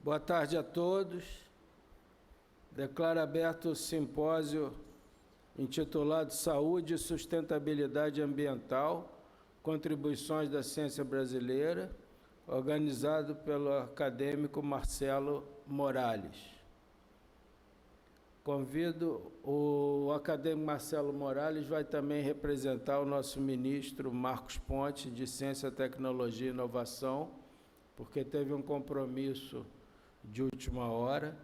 Boa tarde a todos. Declaro aberto o simpósio intitulado Saúde e Sustentabilidade Ambiental, Contribuições da Ciência Brasileira, organizado pelo acadêmico Marcelo Morales. Convido o acadêmico Marcelo Morales, vai também representar o nosso ministro Marcos Pontes, de Ciência, Tecnologia e Inovação, porque teve um compromisso de última hora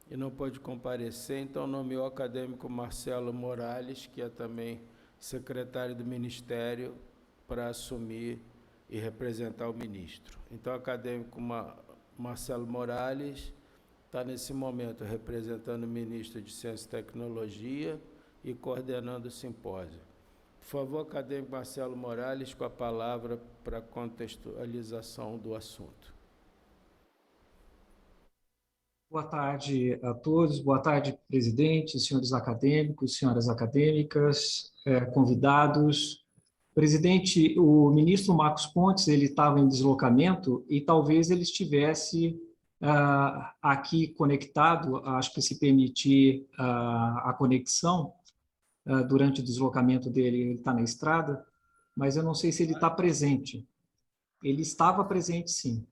e não pôde comparecer, então nomeou o acadêmico Marcelo Morales, que é também secretário do Ministério, para assumir e representar o ministro. Então, o acadêmico Marcelo Morales está, nesse momento, representando o ministro de Ciência e Tecnologia e coordenando o simpósio. Por favor, acadêmico Marcelo Morales, com a palavra para a contextualização do assunto. Boa tarde a todos, boa tarde, presidente, senhores acadêmicos, senhoras acadêmicas, convidados. Presidente, o ministro Marcos Pontes, ele estava em deslocamento e talvez ele estivesse aqui conectado, acho que se permitir a conexão durante o deslocamento dele, ele está na estrada, mas eu não sei se ele está presente. Ele estava presente, sim.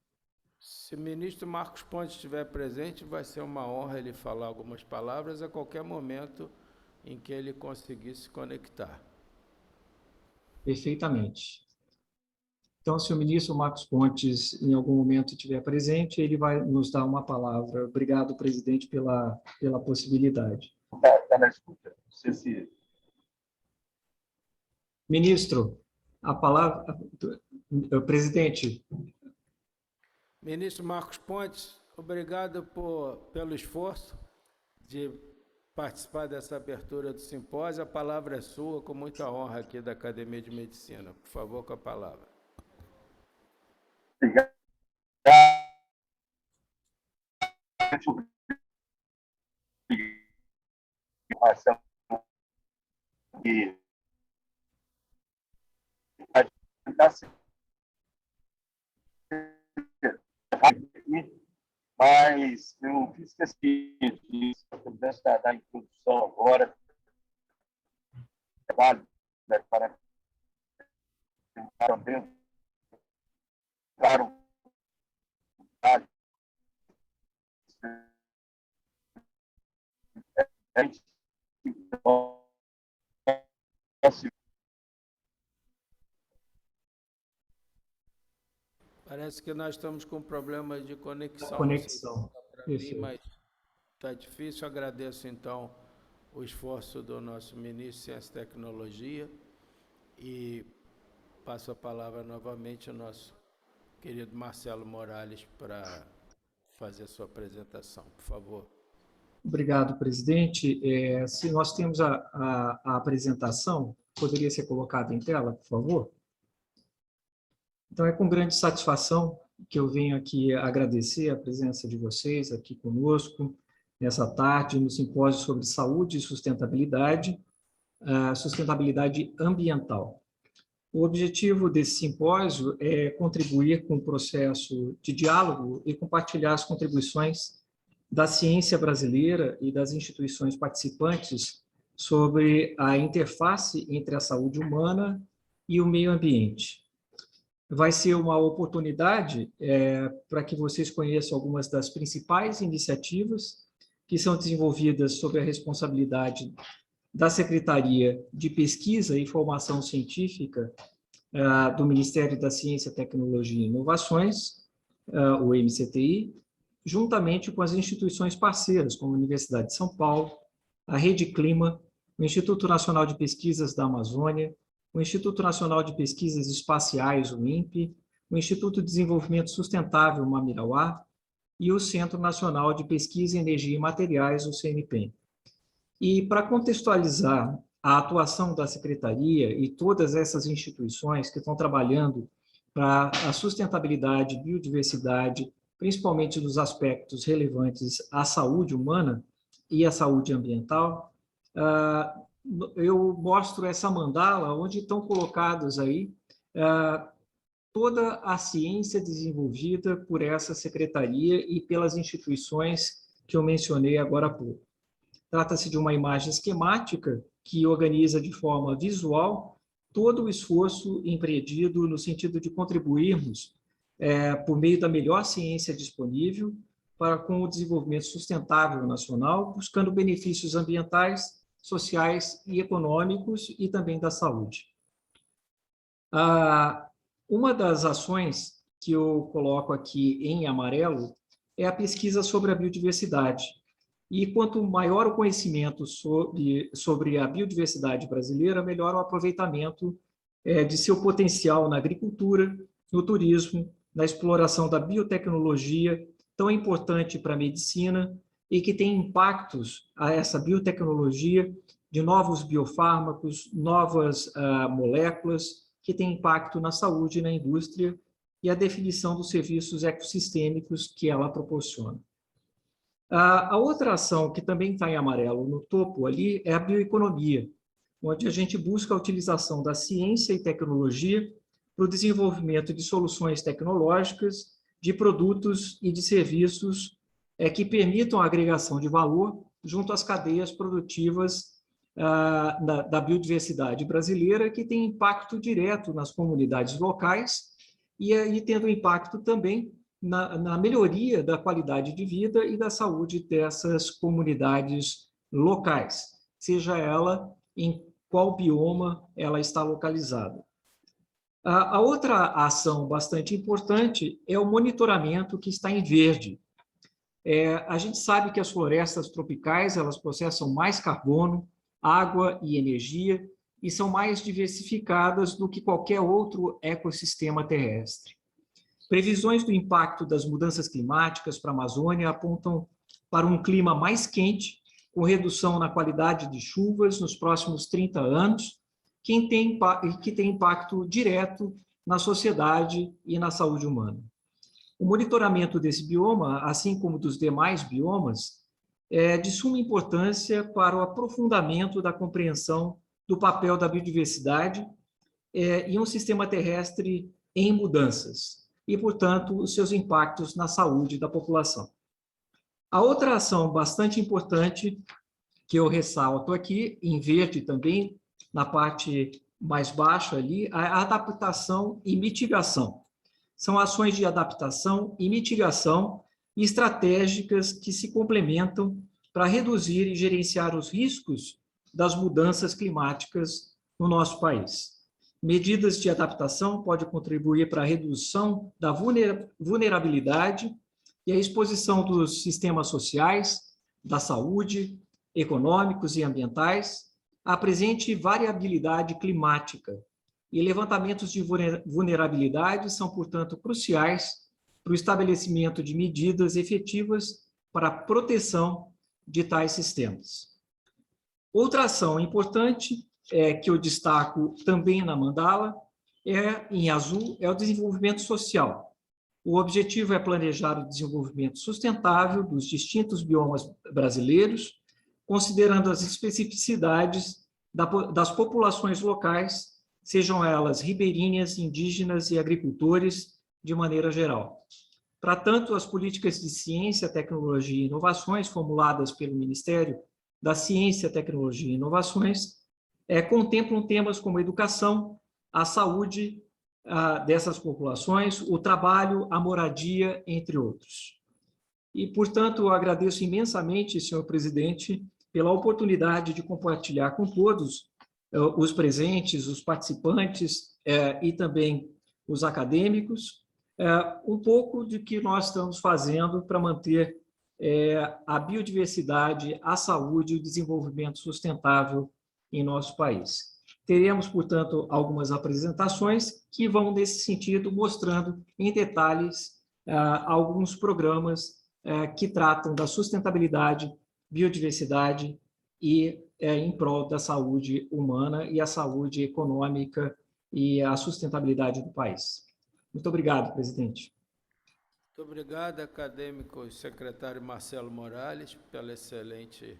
Se o ministro Marcos Pontes estiver presente, vai ser uma honra ele falar algumas palavras a qualquer momento em que ele conseguir se conectar. Perfeitamente. Então, se o ministro Marcos Pontes, em algum momento, estiver presente, ele vai nos dar uma palavra. Obrigado, presidente, pela possibilidade. Está na escuta. Não sei se... Ministro, a palavra... Presidente. Ministro Marcos Pontes, obrigado pelo esforço de participar dessa abertura do simpósio. A palavra é sua, com muita honra aqui da Academia de Medicina. Por favor, com a palavra. Obrigado. Marcelo, mas eu fiz questão de dar a introdução agora, trabalho, né, para também, claro, Parece que nós estamos com problema de conexão. Conexão. Para mim, mas está difícil. Agradeço, então, o esforço do nosso ministro de Ciência e Tecnologia e passo a palavra novamente ao nosso querido Marcelo Morales para fazer a sua apresentação. Por favor. Obrigado, presidente. Se nós temos a apresentação, poderia ser colocada em tela, por favor? Então, é com grande satisfação que eu venho aqui agradecer a presença de vocês aqui conosco, nessa tarde, no simpósio sobre saúde e sustentabilidade ambiental. O objetivo desse simpósio é contribuir com o processo de diálogo e compartilhar as contribuições da ciência brasileira e das instituições participantes sobre a interface entre a saúde humana e o meio ambiente. Vai ser uma oportunidade para que vocês conheçam algumas das principais iniciativas que são desenvolvidas sob a responsabilidade da Secretaria de Pesquisa e Formação Científica do Ministério da Ciência, Tecnologia e Inovações, o MCTI, juntamente com as instituições parceiras, como a Universidade de São Paulo, a Rede Clima, o Instituto Nacional de Pesquisas da Amazônia, o Instituto Nacional de Pesquisas Espaciais, o INPE, o Instituto de Desenvolvimento Sustentável, o Mamirauá, e o Centro Nacional de Pesquisa em Energia e Materiais, o CNPEM. E, para contextualizar a atuação da Secretaria e todas essas instituições que estão trabalhando para a sustentabilidade, biodiversidade, principalmente nos aspectos relevantes à saúde humana e à saúde ambiental, eu mostro essa mandala onde estão colocados aí toda a ciência desenvolvida por essa secretaria e pelas instituições que eu mencionei agora há pouco. Trata-se de uma imagem esquemática que organiza de forma visual todo o esforço empreendido no sentido de contribuirmos, por meio da melhor ciência disponível, com o desenvolvimento sustentável nacional, buscando benefícios ambientais, sociais e econômicos e também da saúde. Uma das ações que eu coloco aqui em amarelo é a pesquisa sobre a biodiversidade. E quanto maior o conhecimento sobre a biodiversidade brasileira, melhor o aproveitamento de seu potencial na agricultura, no turismo, na exploração da biotecnologia, tão importante para a medicina e que tem impactos a essa biotecnologia de novos biofármacos, novas moléculas, que tem impacto na saúde e na indústria e a definição dos serviços ecossistêmicos que ela proporciona. A outra ação que também está em amarelo no topo ali é a bioeconomia, onde a gente busca a utilização da ciência e tecnologia para o desenvolvimento de soluções tecnológicas, de produtos e de serviços que permitam a agregação de valor junto às cadeias produtivas da biodiversidade brasileira, que tem impacto direto nas comunidades locais e aí tendo impacto também na melhoria da qualidade de vida e da saúde dessas comunidades locais, seja ela em qual bioma ela está localizada. A outra ação bastante importante é o monitoramento que está em verde. A gente sabe que as florestas tropicais elas processam mais carbono, água e energia e são mais diversificadas do que qualquer outro ecossistema terrestre. Previsões do impacto das mudanças climáticas para a Amazônia apontam para um clima mais quente, com redução na qualidade de chuvas nos próximos 30 anos, que tem impacto direto na sociedade e na saúde humana. O monitoramento desse bioma, assim como dos demais biomas, é de suma importância para o aprofundamento da compreensão do papel da biodiversidade em um sistema terrestre em mudanças e, portanto, os seus impactos na saúde da população. A outra ação bastante importante que eu ressalto aqui, em verde também, na parte mais baixa ali, a adaptação e mitigação. São ações de adaptação e mitigação estratégicas que se complementam para reduzir e gerenciar os riscos das mudanças climáticas no nosso país. Medidas de adaptação podem contribuir para a redução da vulnerabilidade e a exposição dos sistemas sociais, da saúde, econômicos e ambientais à presente variabilidade climática. E levantamentos de vulnerabilidade são, portanto, cruciais para o estabelecimento de medidas efetivas para a proteção de tais sistemas. Outra ação importante que eu destaco também na mandala, em azul, é o desenvolvimento social. O objetivo é planejar o desenvolvimento sustentável dos distintos biomas brasileiros, considerando as especificidades das populações locais, sejam elas ribeirinhas, indígenas e agricultores, de maneira geral. Para tanto, as políticas de ciência, tecnologia e inovações formuladas pelo Ministério da Ciência, Tecnologia e Inovações contemplam temas como a educação, a saúde dessas populações, o trabalho, a moradia, entre outros. E, portanto, eu agradeço imensamente, senhor presidente, pela oportunidade de compartilhar com todos os presentes, os participantes e também os acadêmicos, um pouco de que nós estamos fazendo para manter a biodiversidade, a saúde e o desenvolvimento sustentável em nosso país. Teremos, portanto, algumas apresentações que vão nesse sentido, mostrando em detalhes alguns programas que tratam da sustentabilidade, biodiversidade e em prol da saúde humana e a saúde econômica e a sustentabilidade do país. Muito obrigado, presidente. Muito obrigado, acadêmico secretário Marcelo Morales, pela excelente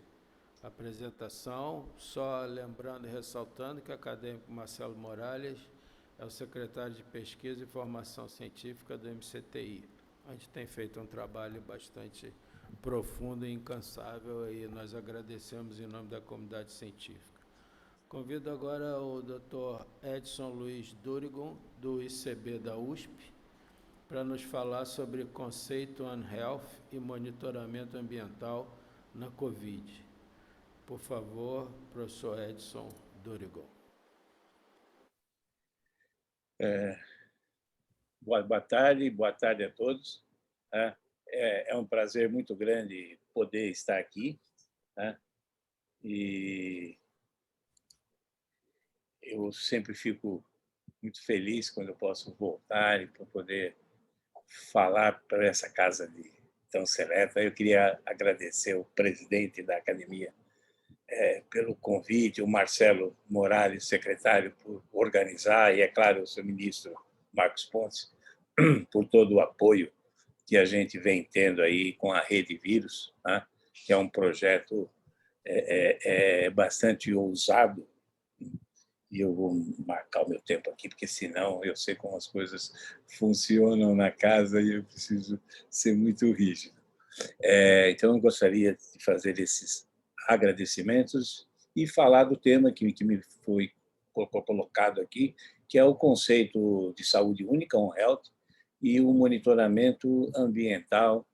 apresentação. Só lembrando e ressaltando que o acadêmico Marcelo Morales é o secretário de Pesquisa e Formação Científica do MCTI. A gente tem feito um trabalho bastante profundo e incansável e nós agradecemos em nome da comunidade científica. Convido agora o Dr. Edson Luiz Durigon, do ICB da USP, para nos falar sobre conceito One Health e monitoramento ambiental na Covid. Por favor, professor Edson Durigon. Boa tarde a todos. É um prazer muito grande poder estar aqui. E eu sempre fico muito feliz quando eu posso voltar e para poder falar para essa casa tão seleta. Eu queria agradecer o presidente da academia pelo convite, o Marcelo Morales, secretário, por organizar, e, é claro, o seu ministro Marcos Pontes, por todo o apoio que a gente vem tendo aí com a Rede Vírus, né? Que é um projeto bastante ousado. E eu vou marcar o meu tempo aqui, porque senão eu sei como as coisas funcionam na casa e eu preciso ser muito rígido. Então, eu gostaria de fazer esses agradecimentos e falar do tema que me foi colocado aqui, que é o conceito de saúde única, One Health, e o monitoramento ambiental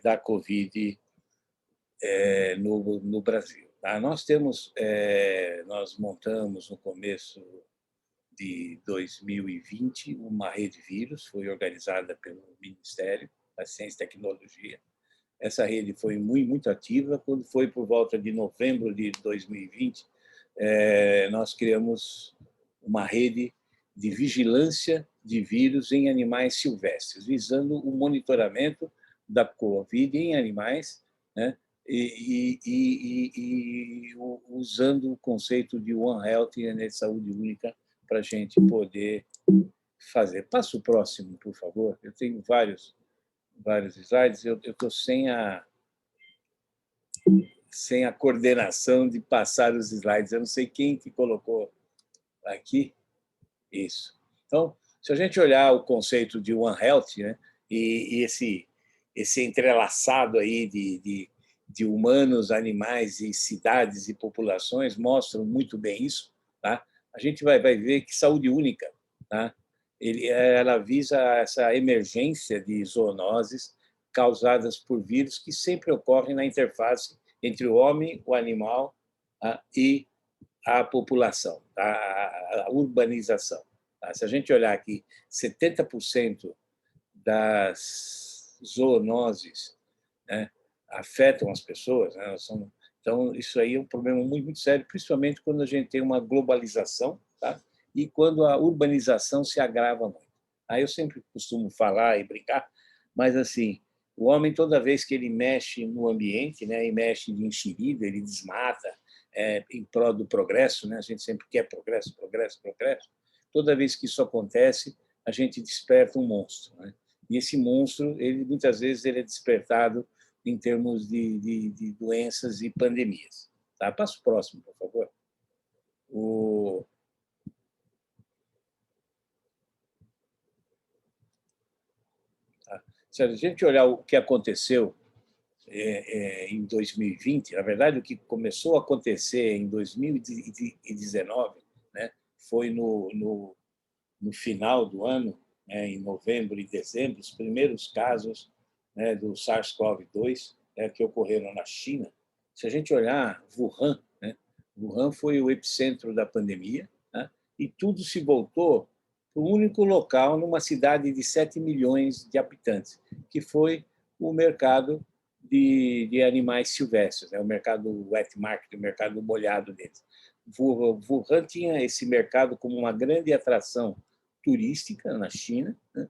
da Covid no Brasil. Tá? Nós montamos no começo de 2020 uma rede vírus, foi organizada pelo Ministério da Ciência e Tecnologia. Essa rede foi muito ativa. Quando foi por volta de novembro de 2020, nós criamos uma rede de vigilância de vírus em animais silvestres, visando o monitoramento da Covid em animais, né? E usando o conceito de One Health e de saúde única para a gente poder fazer. Passa o próximo, por favor. Eu tenho vários slides. Eu estou sem a coordenação de passar os slides. Eu não sei quem que colocou aqui. Isso. Então, se a gente olhar o conceito de One Health, né, e esse entrelaçado aí de humanos, animais e cidades e populações mostram muito bem isso, tá? A gente vai ver que saúde única, tá? Ela visa essa emergência de zoonoses causadas por vírus que sempre ocorrem na interface entre o homem, o animal, e a população, a urbanização. Tá? Se a gente olhar aqui, 70% das zoonoses, né, afetam as pessoas, né? Então, isso aí é um problema muito sério, principalmente quando a gente tem uma globalização, tá? E quando a urbanização se agrava muito. Aí eu sempre costumo falar e brincar, mas assim, o homem, toda vez que ele mexe no ambiente, né, e mexe de enxerida, ele desmata em prol do progresso, né? A gente sempre quer progresso. Toda vez que isso acontece, a gente desperta um monstro, né? E esse monstro, muitas vezes, ele é despertado em termos de doenças e pandemias. Tá? Passa o próximo, por favor. Se a gente olhar o que aconteceu em 2020, na verdade, o que começou a acontecer em 2019, né, foi no final do ano, né, em novembro e dezembro, os primeiros casos, né, do SARS-CoV-2, né, que ocorreram na China. Se a gente olhar Wuhan, né, Wuhan foi o epicentro da pandemia, né, e tudo se voltou para um único local, numa cidade de 7 milhões de habitantes, que foi o mercado de animais silvestres, né, o mercado wet market, o mercado molhado deles. Wuhan tinha esse mercado como uma grande atração turística na China, né?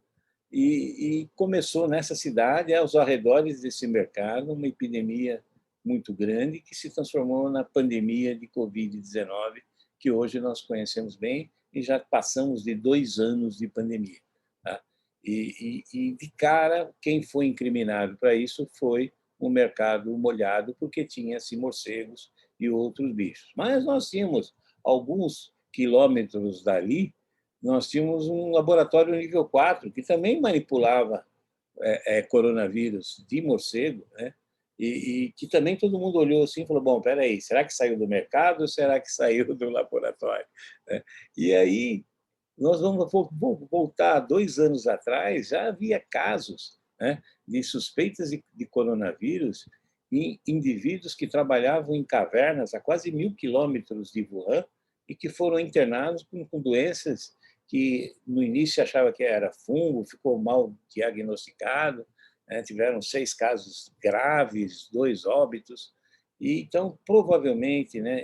E começou nessa cidade, aos arredores desse mercado, uma epidemia muito grande que se transformou na pandemia de Covid-19, que hoje nós conhecemos bem e já passamos de 2 anos de pandemia. Tá? E de cara, quem foi incriminado para isso foi o mercado molhado, porque tinha-se morcegos e outros bichos. Mas nós tínhamos, alguns quilômetros dali, nós tínhamos um laboratório nível 4 que também manipulava coronavírus de morcego, né? E que também todo mundo olhou assim e falou, bom, espera aí, será que saiu do mercado ou será que saiu do laboratório? Né? E aí nós vamos voltar 2 anos atrás, já havia casos, né, de suspeitas de coronavírus em indivíduos que trabalhavam em cavernas a quase 1.000 quilômetros de Wuhan e que foram internados com doenças que no início achava que era fungo, ficou mal diagnosticado, né, tiveram 6 casos graves, 2 óbitos. E então provavelmente, né,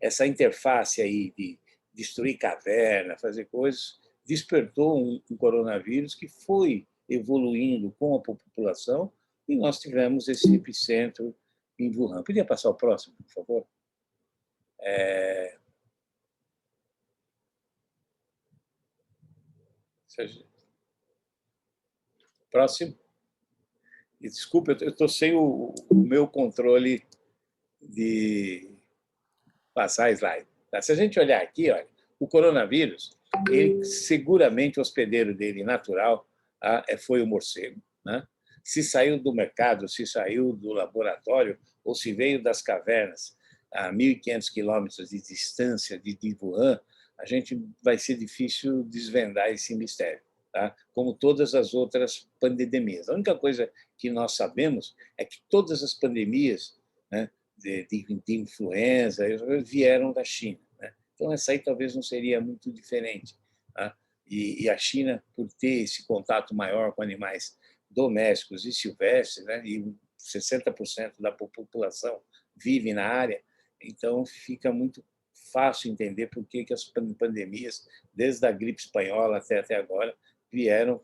essa interface aí de destruir caverna, fazer coisas, despertou um coronavírus que foi evoluindo com a população e nós tivemos esse epicentro em Wuhan. Podia passar o próximo, por favor? Próximo. E, desculpa, eu estou sem o meu controle de passar slide. Tá? Se a gente olhar aqui, olha, o coronavírus, ele, seguramente o hospedeiro dele natural foi o morcego. Né? Se saiu do mercado, se saiu do laboratório, ou se veio das cavernas a 1.500 quilômetros de distância de Wuhan, a gente vai ser difícil desvendar esse mistério. Tá? Como todas as outras pandemias. A única coisa que nós sabemos é que todas as pandemias, né, de influenza vieram da China. Né? Então, essa aí talvez não seria muito diferente. Tá? E a China, por ter esse contato maior com animais domésticos e silvestres, né, e 60% da população vive na área, então fica muito fácil entender por que as pandemias, desde a gripe espanhola até agora, vieram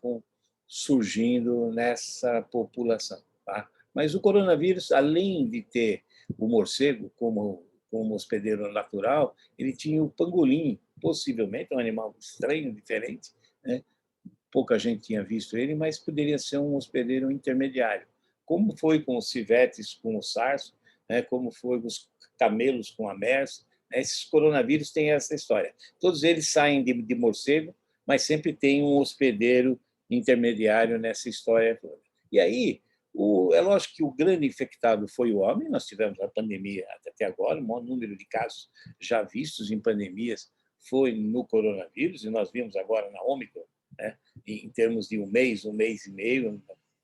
surgindo nessa população. Tá? Mas o coronavírus, além de ter o morcego como hospedeiro natural, ele tinha o pangolim, possivelmente um animal estranho, diferente, né? Pouca gente tinha visto ele, mas poderia ser um hospedeiro intermediário, como foi com os civetes, com o SARS, né? Como foi com os camelos com a MERS. Né? Esses coronavírus têm essa história. Todos eles saem de morcego, mas sempre tem um hospedeiro intermediário nessa história toda. E aí, é lógico que o grande infectado foi o homem, nós tivemos a pandemia até agora, o maior número de casos já vistos em pandemias foi no coronavírus, e nós vimos agora na Ômicron, né, em termos de um mês e meio,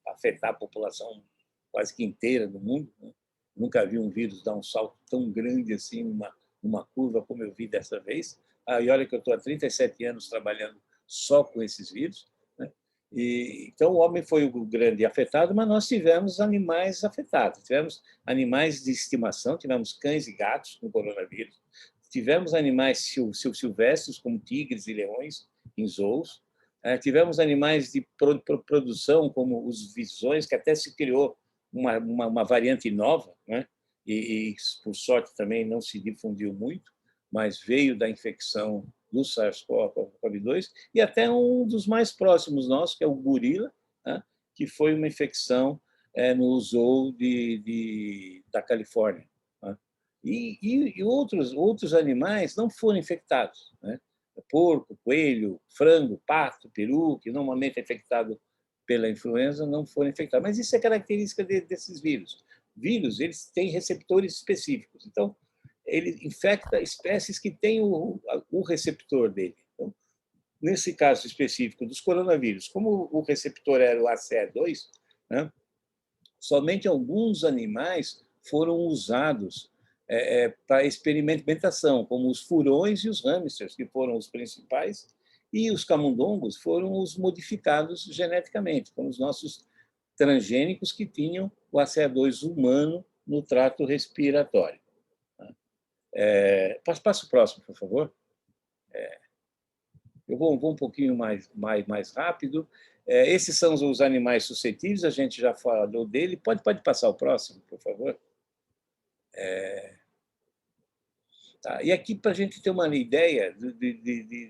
afetar a população quase que inteira do mundo. Né? Nunca vi um vírus dar um salto tão grande assim, numa curva como eu vi dessa vez. E olha que eu estou há 37 anos trabalhando só com esses vírus. Né? Então, o homem foi o grande afetado, mas nós tivemos animais afetados. Tivemos animais de estimação, tivemos cães e gatos com coronavírus, tivemos animais silvestres, como tigres e leões, em zoos, tivemos animais de produção, como os visões, que até se criou uma variante nova, né? E, por sorte, também não se difundiu muito, mas veio da infecção do SARS-CoV-2, e até um dos mais próximos nossos, que é o gorila, né, que foi uma infecção no zoo da Califórnia. Né? E outros animais não foram infectados. Né? Porco, coelho, frango, pato, peru, que normalmente é infectado pela influenza, não foram infectados. Mas isso é característica desses vírus. Vírus, eles têm receptores específicos. Então, ele infecta espécies que têm o receptor dele. Então, nesse caso específico dos coronavírus, como o receptor era o ACE2, né, somente alguns animais foram usados para experimentação, como os furões e os hamsters, que foram os principais, e os camundongos foram os modificados geneticamente, foram os nossos transgênicos que tinham o ACE2 humano no trato respiratório. Passa o próximo, por favor. Eu vou um pouquinho mais rápido. Esses são os animais suscetíveis, a gente já falou dele. Pode passar o próximo, por favor. Tá. E aqui, para a gente ter uma ideia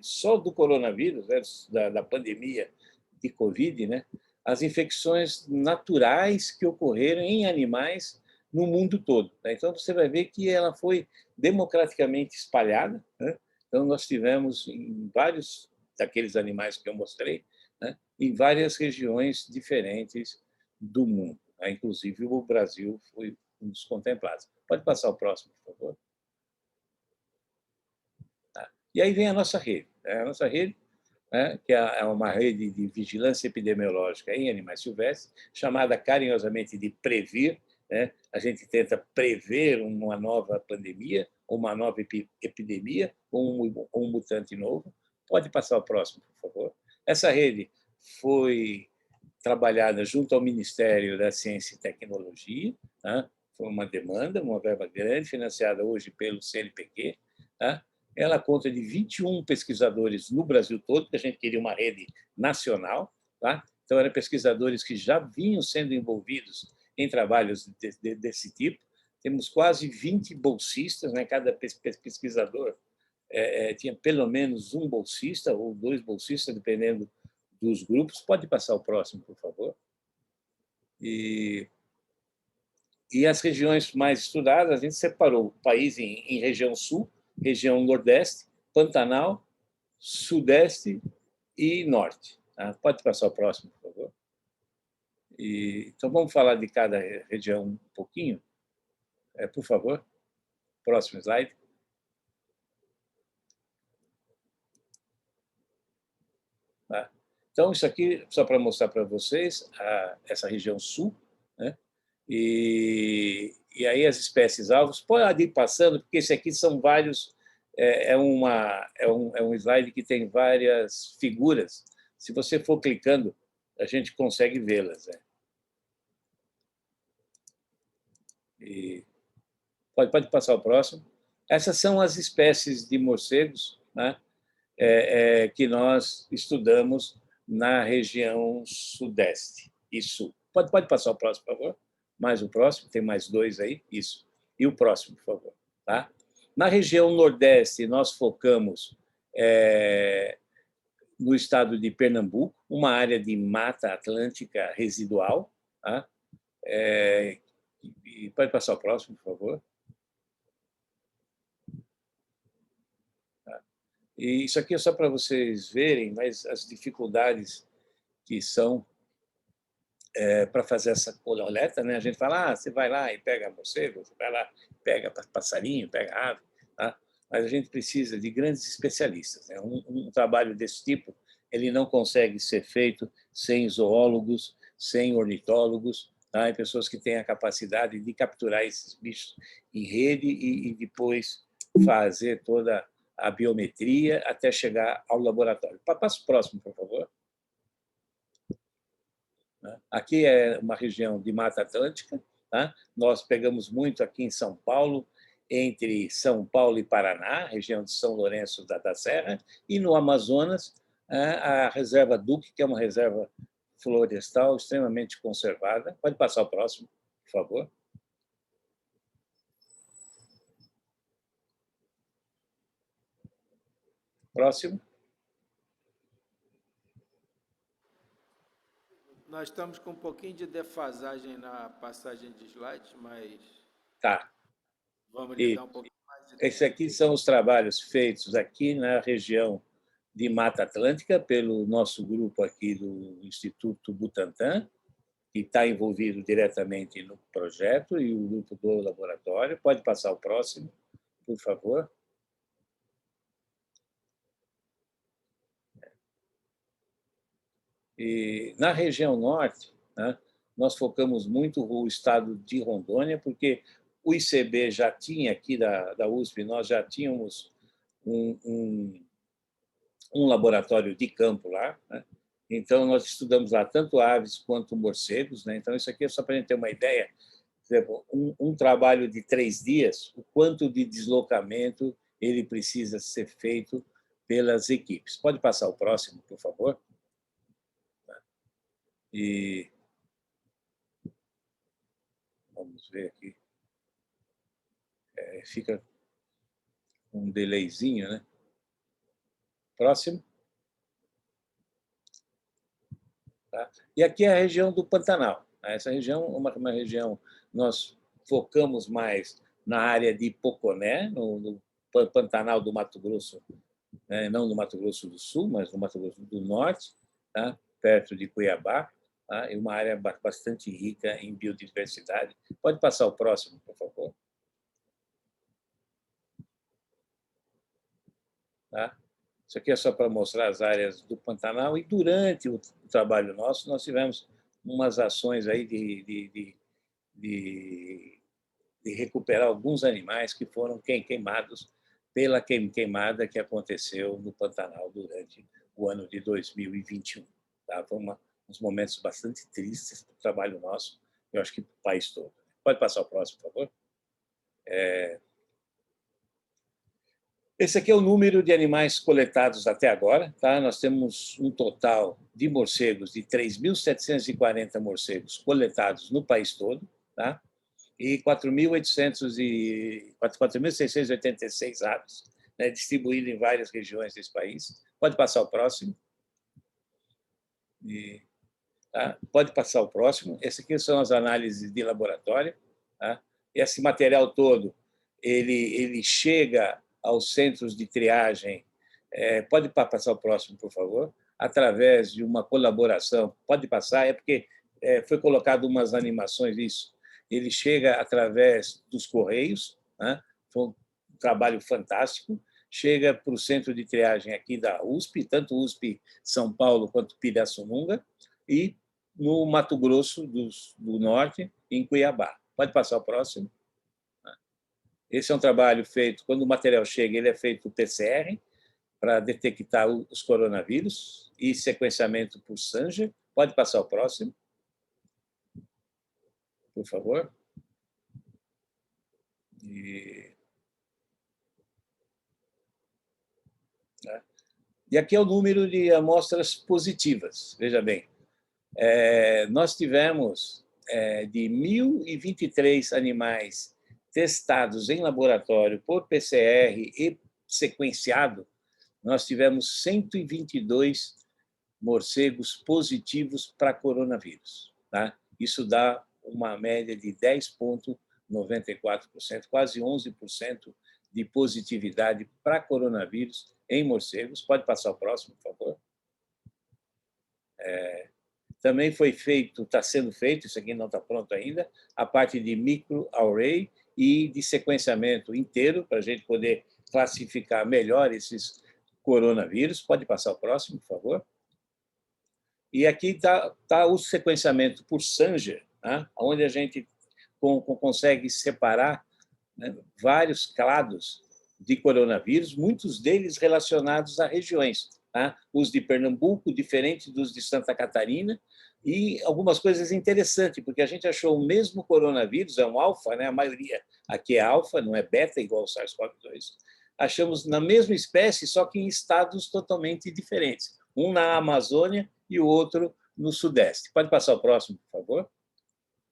só do coronavírus, né, da pandemia de Covid, né, as infecções naturais que ocorreram em animais no mundo todo. Tá? Então, você vai ver que ela foi democraticamente espalhada. Né? Então, nós tivemos em vários daqueles animais que eu mostrei, né, em várias regiões diferentes do mundo, né? Inclusive o Brasil foi um dos contemplados. Pode passar o próximo, por favor. Tá. E aí vem a nossa rede. Né? A nossa rede, né, que é uma rede de vigilância epidemiológica em animais silvestres, chamada carinhosamente de PREVIR. Né? A gente tenta prever uma nova pandemia, uma nova epidemia, ou um mutante novo. Pode passar o próximo, por favor. Essa rede foi trabalhada junto ao Ministério da Ciência e Tecnologia. Tá? Foi uma demanda, uma verba grande, financiada hoje pelo CNPq. Tá? Ela conta de 21 pesquisadores no Brasil todo, porque a gente queria uma rede nacional. Tá? Então, eram pesquisadores que já vinham sendo envolvidos em trabalhos desse tipo. Temos quase 20 bolsistas, né? Cada pesquisador tinha pelo menos um bolsista ou 2 bolsistas, dependendo dos grupos. Pode passar o próximo, por favor. E as regiões mais estudadas, a gente separou o país em região sul, região nordeste, Pantanal, sudeste e norte. Tá? Pode passar o próximo, por favor. Então, vamos falar de cada região um pouquinho. Por favor, próximo slide. Tá? Então, isso aqui, só para mostrar para vocês, essa região sul, né? E aí as espécies alvos, pode ir passando, porque esse aqui são vários, é um slide que tem várias figuras. Se você for clicando, a gente consegue vê-las. Né? Pode passar o próximo. Essas são as espécies de morcegos, né? Que nós estudamos na região sudeste e sul. Pode passar o próximo, por favor? Mais o próximo, tem mais 2 aí, isso. E o próximo, por favor. Tá? Na região nordeste, nós focamos no estado de Pernambuco, uma área de mata atlântica residual. Tá? Pode passar o próximo, por favor. Tá? E isso aqui é só para vocês verem, mas as dificuldades que são para fazer essa coleta, né? A gente fala, você vai lá e pega morcego, você vai lá e pega passarinho, pega ave, tá? Mas a gente precisa de grandes especialistas. Né? Um trabalho desse tipo, ele não consegue ser feito sem zoólogos, sem ornitólogos, tá? E pessoas que têm a capacidade de capturar esses bichos em rede e depois fazer toda a biometria até chegar ao laboratório. Passa o próximo, por favor. Aqui é uma região de Mata Atlântica. Tá? Nós pegamos muito aqui em São Paulo, entre São Paulo e Paraná, região de São Lourenço da Serra, e no Amazonas, a reserva Duque, que é uma reserva florestal extremamente conservada. Pode passar o próximo, por favor. Próximo. Nós estamos com um pouquinho de defasagem na passagem de slides, mas tá. Vamos lhe dar um pouquinho mais de tempo. Esses aqui são os trabalhos feitos aqui na região de Mata Atlântica pelo nosso grupo aqui do Instituto Butantan, que está envolvido diretamente no projeto, e o grupo do laboratório. Pode passar o próximo, por favor. E na região norte, né, nós focamos muito o estado de Rondônia, porque o ICB já tinha aqui da USP, nós já tínhamos um laboratório de campo lá, né? Então nós estudamos lá tanto aves quanto morcegos, né? Então isso aqui é só para a gente ter uma ideia. Por exemplo, um trabalho de 3 dias, o quanto de deslocamento ele precisa ser feito pelas equipes. Pode passar o próximo, por favor? E vamos ver aqui. Fica um delayzinho, né? Próximo. Tá? E aqui é a região do Pantanal. Essa região é uma região, nós focamos mais na área de Poconé, no Pantanal do Mato Grosso né? Não no Mato Grosso do Sul, mas no Mato Grosso do Norte, tá? Perto de Cuiabá, tá? E uma área bastante rica em biodiversidade. Pode passar o próximo, por favor. Tá? Isso aqui é só para mostrar as áreas do Pantanal, e durante o trabalho nosso, nós tivemos umas ações aí de recuperar alguns animais que foram queimados pela queimada que aconteceu no Pantanal durante o ano de 2021. Tá? Foi uns momentos bastante tristes do trabalho nosso, eu acho que para o país todo. Pode passar o próximo, por favor? Esse aqui é o número de animais coletados até agora. Tá? Nós temos um total de morcegos, de 3.740 morcegos coletados no país todo, tá? E 4.686 aves, né, distribuídos em várias regiões desse país. Pode passar o próximo. Tá? Pode passar o próximo. Esse aqui são as análises de laboratório. Tá? Esse material todo, ele chega aos centros de triagem. Pode passar o próximo, por favor? Através de uma colaboração. Pode passar, porque foi colocado umas animações disso. Ele chega através dos Correios, né? Foi um trabalho fantástico. Chega para o centro de triagem aqui da USP, tanto USP São Paulo quanto Pirassununga, e no Mato Grosso do Norte, em Cuiabá. Pode passar o próximo. Esse é um trabalho feito, quando o material chega, ele é feito PCR, para detectar os coronavírus, e sequenciamento por Sanger. Pode passar o próximo, por favor. E aqui é o número de amostras positivas. Veja bem, nós tivemos de 1.023 animais testados em laboratório por PCR e sequenciado, nós tivemos 122 morcegos positivos para coronavírus. Tá? Isso dá uma média de 10,94%, quase 11% de positividade para coronavírus em morcegos. Pode passar o próximo, por favor? Também foi feito, está sendo feito, isso aqui não está pronto ainda, a parte de microarray e de sequenciamento inteiro, para a gente poder classificar melhor esses coronavírus. Pode passar o próximo, por favor? E aqui está o sequenciamento por Sanger, né? Onde a gente consegue separar, né, vários clados de coronavírus, muitos deles relacionados a regiões. Tá? Os de Pernambuco, diferentes dos de Santa Catarina, e algumas coisas interessantes, porque a gente achou o mesmo coronavírus, é um alfa, né? A maioria aqui é alfa, não é beta, igual o SARS-CoV-2. Achamos na mesma espécie, só que em estados totalmente diferentes. Um na Amazônia e o outro no Sudeste. Pode passar o próximo, por favor?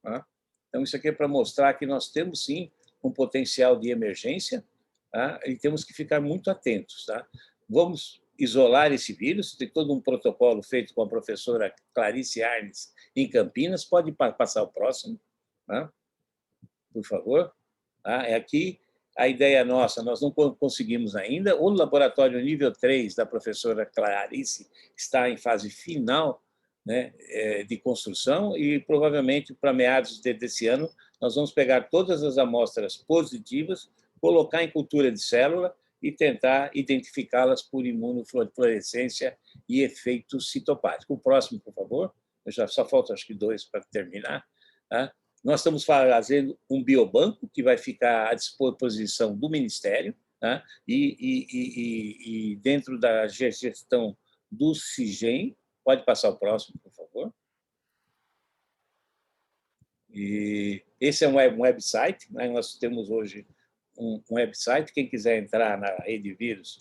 Tá? Então, isso aqui é para mostrar que nós temos, sim, um potencial de emergência, tá? E temos que ficar muito atentos. Tá? Vamos isolar esse vírus, tem todo um protocolo feito com a professora Clarice Arnes em Campinas. Pode passar o próximo, tá? Por favor. Tá? Aqui a ideia nossa, nós não conseguimos ainda. O laboratório nível 3 da professora Clarice está em fase final, né, de construção, e provavelmente para meados desse ano nós vamos pegar todas as amostras positivas, colocar em cultura de célula e tentar identificá-las por imunofluorescência e efeito citopático. O próximo, por favor. Já só falta, acho que 2 para terminar. Tá? Nós estamos fazendo um biobanco que vai ficar à disposição do Ministério, tá? E dentro da gestão do CIGEM. Pode passar o próximo, por favor. E esse é um website, né? Nós temos hoje um website. Quem quiser entrar na Rede Vírus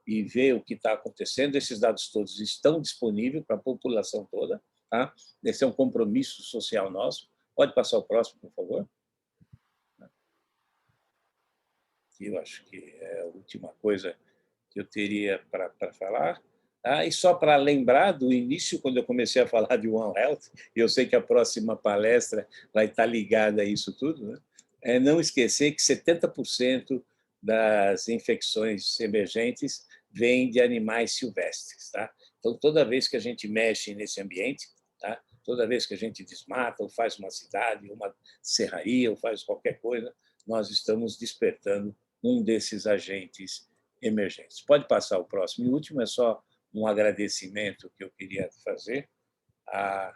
e ver o que está acontecendo, esses dados todos estão disponíveis para a população toda. Tá? Esse é um compromisso social nosso. Pode passar o próximo, por favor? Eu acho que é a última coisa que eu teria para falar. E só para lembrar do início, quando eu comecei a falar de One Health, e eu sei que a próxima palestra vai estar ligada a isso tudo, né? Não esquecer que 70% das infecções emergentes vem de animais silvestres. Tá? Então, toda vez que a gente mexe nesse ambiente, tá? Toda vez que a gente desmata, ou faz uma cidade, uma serraria, ou faz qualquer coisa, nós estamos despertando um desses agentes emergentes. Pode passar o próximo. E o último é só um agradecimento que eu queria fazer a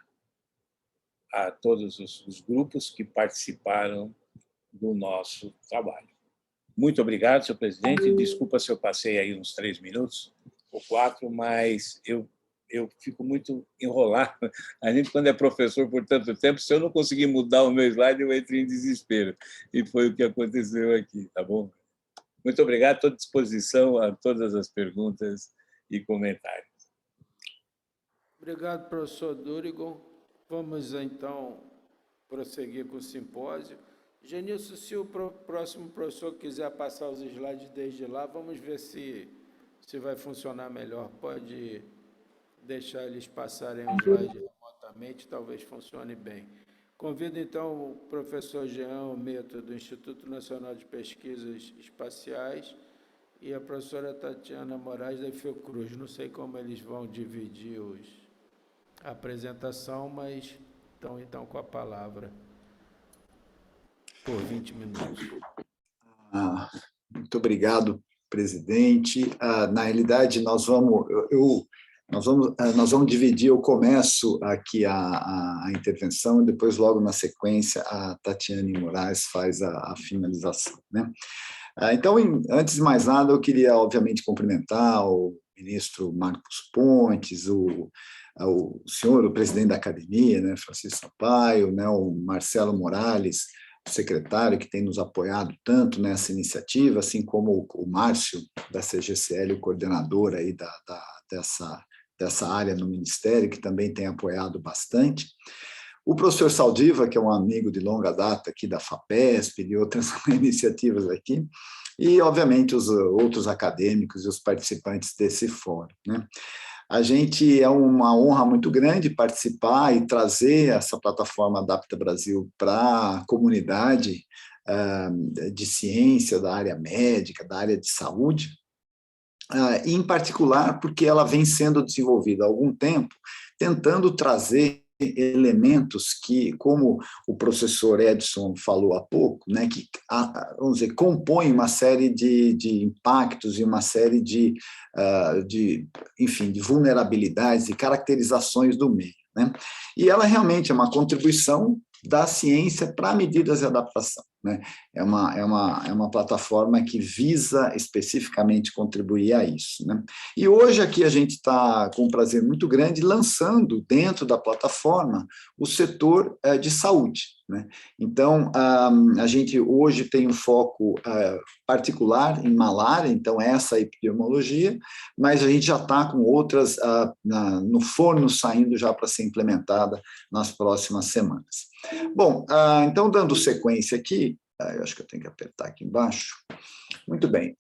todos os grupos que participaram do nosso trabalho. Muito obrigado, senhor presidente. Desculpa se eu passei aí uns 3 minutos ou 4, mas eu fico muito enrolado. A gente, quando é professor por tanto tempo, se eu não conseguir mudar o meu slide, eu entro em desespero. E foi o que aconteceu aqui, tá bom? Muito obrigado, estou à disposição a todas as perguntas e comentários. Obrigado, professor Durigon. Vamos, então, prosseguir com o simpósio. Genilson, se o próximo professor quiser passar os slides desde lá, vamos ver se vai funcionar melhor. Pode deixar eles passarem os slides remotamente, talvez funcione bem. Convido, então, o professor Jean Meto, do Instituto Nacional de Pesquisas Espaciais, e a professora Tatiana Moraes, da Fiocruz. Não sei como eles vão dividir a apresentação, mas estão, então, com a palavra por 20 minutos. Muito obrigado, presidente. Na realidade, nós vamos dividir. Eu começo aqui a intervenção e depois, logo na sequência, a Tatiane Moraes faz a finalização, né? Então, antes de mais nada, eu queria, obviamente, cumprimentar o ministro Marcos Pontes, o senhor, o presidente da academia, né, Francisco Sampaio, né, o Marcelo Morales, o secretário, que tem nos apoiado tanto nessa iniciativa, assim como o Márcio, da CGCL, o coordenador aí dessa área no Ministério, que também tem apoiado bastante. O professor Saldiva, que é um amigo de longa data aqui da FAPESP e de outras iniciativas aqui, e, obviamente, os outros acadêmicos e os participantes desse fórum, né? A gente é uma honra muito grande participar e trazer essa plataforma Adapta Brasil para a comunidade de ciência, da área médica, da área de saúde, em particular porque ela vem sendo desenvolvida há algum tempo, tentando trazer elementos que, como o professor Edson falou há pouco, né, que, vamos dizer, compõem uma série de impactos e uma série enfim, de vulnerabilidades e caracterizações do meio, né? E ela realmente é uma contribuição da ciência para medidas de adaptação, né? É uma plataforma que visa especificamente contribuir a isso, né? E hoje aqui a gente está com um prazer muito grande lançando dentro da plataforma o setor de saúde, né? Então, a gente hoje tem um foco particular em malária, então essa epidemiologia, mas a gente já está com outras no forno saindo já para ser implementada nas próximas semanas. Bom, então, dando sequência aqui, eu acho que eu tenho que apertar aqui embaixo. Muito bem.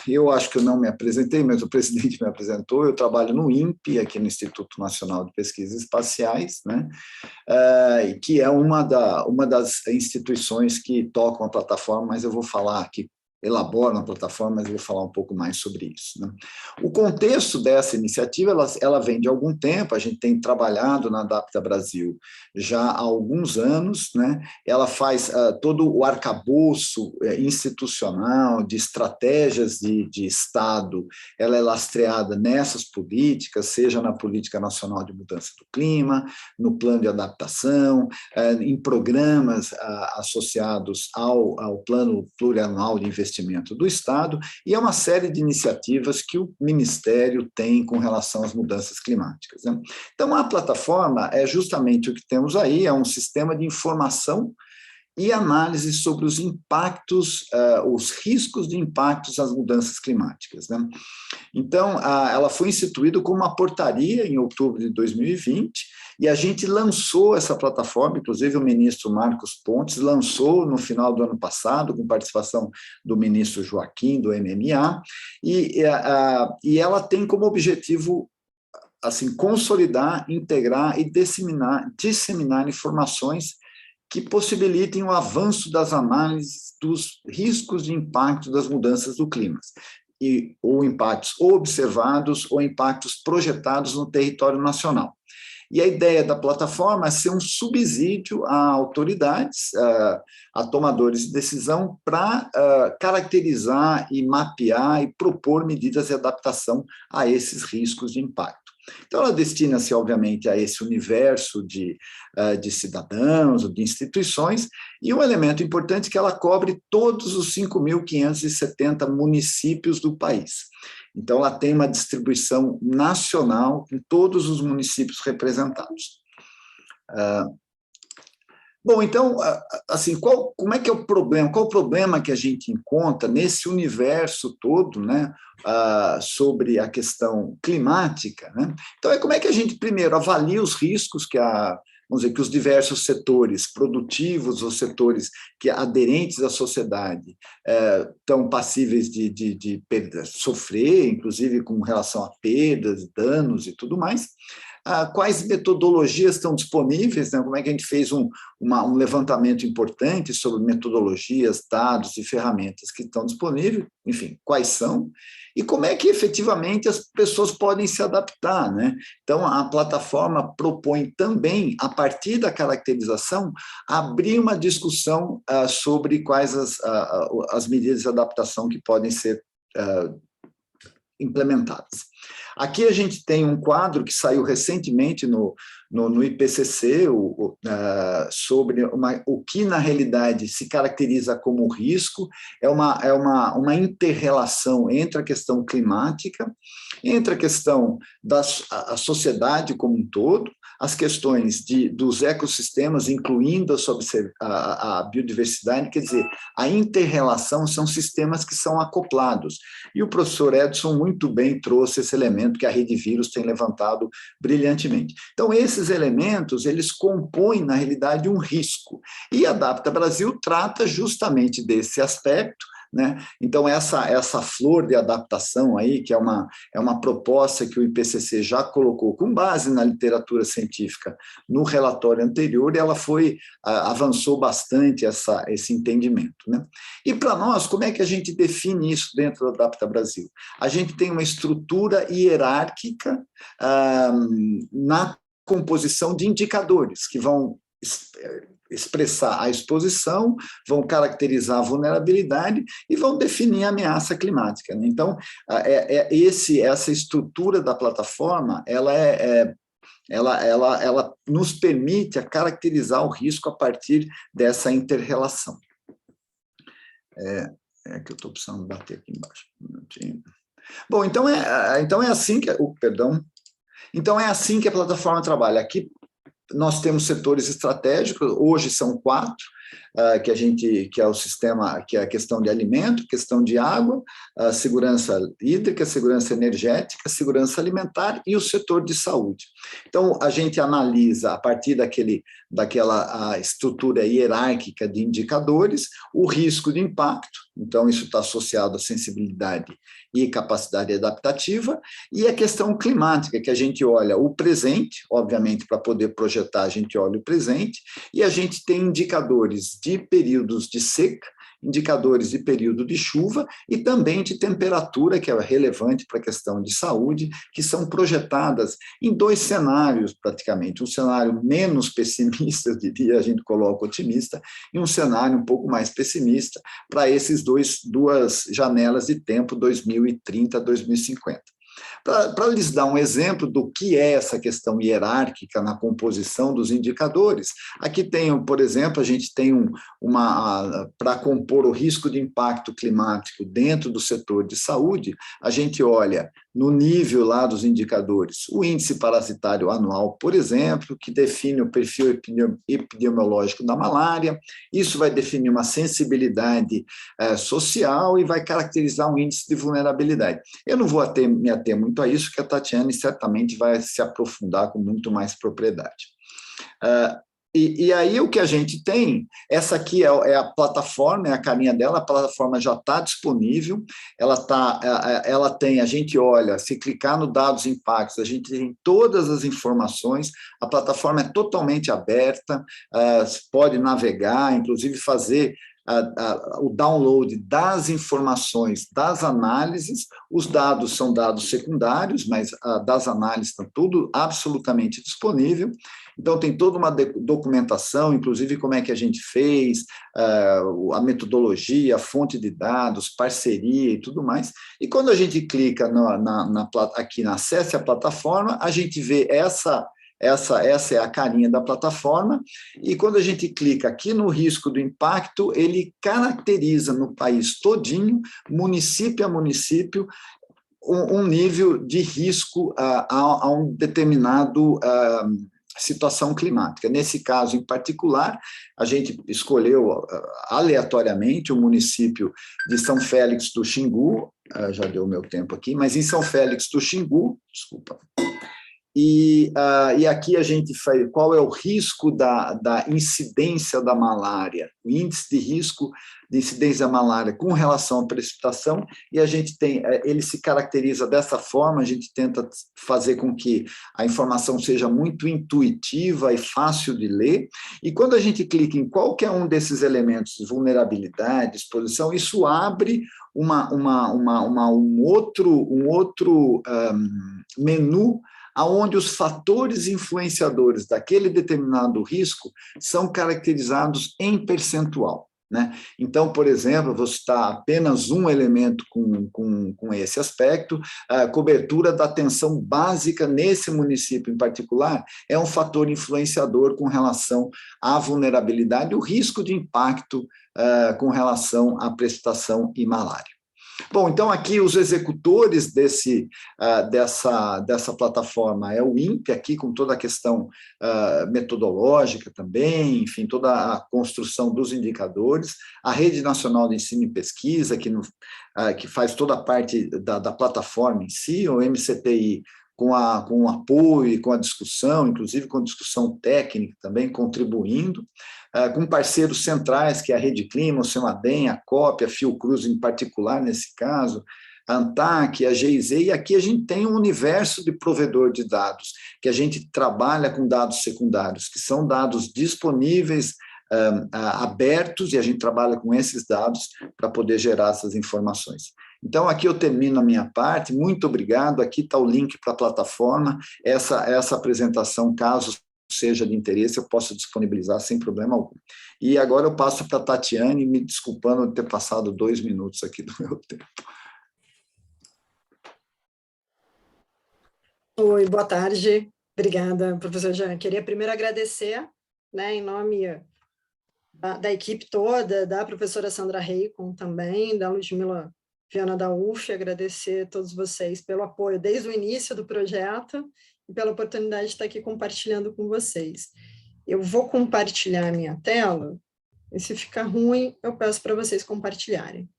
Eu acho que eu não me apresentei, mas o presidente me apresentou. Eu trabalho no INPE, aqui no Instituto Nacional de Pesquisas Espaciais, né? Que é uma das instituições que tocam a plataforma, mas eu vou falar aqui, elaboro na plataforma, mas eu vou falar um pouco mais sobre isso, né? O contexto dessa iniciativa, ela vem de algum tempo, a gente tem trabalhado na Adapta Brasil já há alguns anos, né? Ela faz todo o arcabouço institucional de estratégias de Estado, ela é lastreada nessas políticas, seja na Política Nacional de Mudança do Clima, no Plano de Adaptação, em programas associados ao Plano Plurianual de Investimento do Estado, e é uma série de iniciativas que o Ministério tem com relação às mudanças climáticas, né? Então, a plataforma é justamente o que temos aí, é um sistema de informação e análise sobre os impactos, os riscos de impactos às mudanças climáticas, né? Então, ela foi instituída como uma portaria em outubro de 2020, e a gente lançou essa plataforma, inclusive o ministro Marcos Pontes lançou no final do ano passado, com participação do ministro Joaquim, do MMA, e ela tem como objetivo, assim, consolidar, integrar e disseminar informações que possibilitem o avanço das análises dos riscos de impacto das mudanças do clima. ou impactos observados ou impactos projetados no território nacional. E a ideia da plataforma é ser um subsídio a autoridades, a tomadores de decisão, para caracterizar e mapear e propor medidas de adaptação a esses riscos de impacto. Então, ela destina-se, obviamente, a esse universo de cidadãos, de instituições, e um elemento importante é que ela cobre todos os 5.570 municípios do país. Então, ela tem uma distribuição nacional em todos os municípios representados. Bom, então, assim, como é que é o problema? Qual o problema que a gente encontra nesse universo todo, né, sobre a questão climática, né? Então, como é que a gente, primeiro, avalia os riscos que vamos dizer, que os diversos setores produtivos ou setores que aderentes à sociedade estão passíveis de sofrer, inclusive com relação a perdas, danos e tudo mais. Quais metodologias estão disponíveis, né? Como é que a gente fez um levantamento importante sobre metodologias, dados e ferramentas que estão disponíveis, enfim, quais são, e como é que efetivamente as pessoas podem se adaptar, né? Então, a plataforma propõe também, a partir da caracterização, abrir uma discussão sobre quais as medidas de adaptação que podem ser implementadas. Aqui a gente tem um quadro que saiu recentemente no IPCC, sobre o que, na realidade, se caracteriza como risco, é uma inter-relação entre a questão climática, entre a questão da sociedade como um todo, as questões dos ecossistemas, incluindo a biodiversidade, quer dizer, a inter-relação são sistemas que são acoplados. E o professor Edson muito bem trouxe esse elemento que a Rede Vírus tem levantado brilhantemente. Então, esses elementos, eles compõem, na realidade, um risco. E a Adapta Brasil trata justamente desse aspecto, né? Então, essa flor de adaptação aí, que é uma proposta que o IPCC já colocou com base na literatura científica no relatório anterior, e ela avançou bastante esse entendimento, né? E para nós, como é que a gente define isso dentro da Adapta Brasil? A gente tem uma estrutura hierárquica na composição de indicadores que vão expressar a exposição, vão caracterizar a vulnerabilidade e vão definir a ameaça climática, né? Então, essa estrutura da plataforma, ela nos permite caracterizar o risco a partir dessa inter-relação. Que eu estou precisando bater aqui embaixo. Um minutinho. Bom, então é assim que... perdão. Então, é assim que a plataforma trabalha. Aqui, nós temos setores estratégicos, hoje são 4, que é o sistema, que é a questão de alimento, questão de água, a segurança hídrica, segurança energética, segurança alimentar e o setor de saúde. Então, a gente analisa, a partir daquela estrutura hierárquica de indicadores, o risco de impacto, então isso está associado à sensibilidade e capacidade adaptativa, e a questão climática, que a gente olha o presente, obviamente, para poder projetar, a gente olha o presente, e a gente tem indicadores de períodos de seca, indicadores de período de chuva e também de temperatura, que é relevante para a questão de saúde, que são projetadas em 2 cenários, praticamente. Um cenário menos pessimista, eu diria, a gente coloca otimista, e um cenário um pouco mais pessimista para esses duas janelas de tempo, 2030 a 2050. Para lhes dar um exemplo do que é essa questão hierárquica na composição dos indicadores, aqui tem, por exemplo, a gente tem para compor o risco de impacto climático dentro do setor de saúde, a gente olha no nível lá dos indicadores, o índice parasitário anual, por exemplo, que define o perfil epidemiológico da malária, isso vai definir uma sensibilidade social e vai caracterizar um índice de vulnerabilidade. Eu não vou me ater muito a isso, que a Tatiane certamente vai se aprofundar com muito mais propriedade. E aí o que a gente tem, essa aqui é a plataforma, é a carinha dela, a plataforma já está disponível, ela tem, a gente olha, se clicar no dados impactos, a gente tem todas as informações, a plataforma é totalmente aberta, pode navegar, inclusive fazer o download das informações das análises. Os dados são dados secundários, mas das análises está tudo absolutamente disponível. Então, tem toda uma documentação, inclusive como é que a gente fez, a metodologia, a fonte de dados, parceria e tudo mais. E quando a gente clica aqui na Acesse a Plataforma, a gente vê essa é a carinha da plataforma, e quando a gente clica aqui no risco do impacto, ele caracteriza no país todinho, município a município, um nível de risco a um determinado situação climática. Nesse caso em particular, a gente escolheu aleatoriamente o município de São Félix do Xingu, já deu meu tempo aqui, mas em São Félix do Xingu, desculpa, e aqui a gente faz qual é o risco da incidência da malária, o índice de risco de incidência da malária com relação à precipitação, e a gente tem, ele se caracteriza dessa forma, a gente tenta fazer com que a informação seja muito intuitiva e fácil de ler, e quando a gente clica em qualquer um desses elementos, vulnerabilidade, exposição, isso abre um outro menu onde os fatores influenciadores daquele determinado risco são caracterizados em percentual, né? Então, por exemplo, vou citar apenas um elemento com esse aspecto, a cobertura da atenção básica nesse município em particular é um fator influenciador com relação à vulnerabilidade e o risco de impacto com relação à precipitação e malária. Bom, então aqui os executores dessa plataforma é o INPE, aqui com toda a questão metodológica também, enfim, toda a construção dos indicadores, a Rede Nacional de Ensino e Pesquisa, que faz toda a parte da plataforma em si, o MCTI, com o apoio e com a discussão, inclusive com a discussão técnica também, contribuindo, com parceiros centrais, que é a Rede Clima, o CEMADEM, a COP, a Fiocruz em particular, nesse caso, a ANTAC, a GIZ, e aqui a gente tem um universo de provedor de dados, que a gente trabalha com dados secundários, que são dados disponíveis, abertos, e a gente trabalha com esses dados para poder gerar essas informações. Então, aqui eu termino a minha parte, muito obrigado, aqui está o link para a plataforma, essa apresentação, caso seja de interesse, eu posso disponibilizar sem problema algum. E agora eu passo para a Tatiane, me desculpando de ter passado 2 minutos aqui do meu tempo. Oi, boa tarde. Obrigada, professor Jean. Queria primeiro agradecer, né, em nome da equipe toda, da professora Sandra Reicon também, da Ludmila Viana da UF, agradecer a todos vocês pelo apoio desde o início do projeto e pela oportunidade de estar aqui compartilhando com vocês. Eu vou compartilhar a minha tela, e se ficar ruim, eu peço para vocês compartilharem.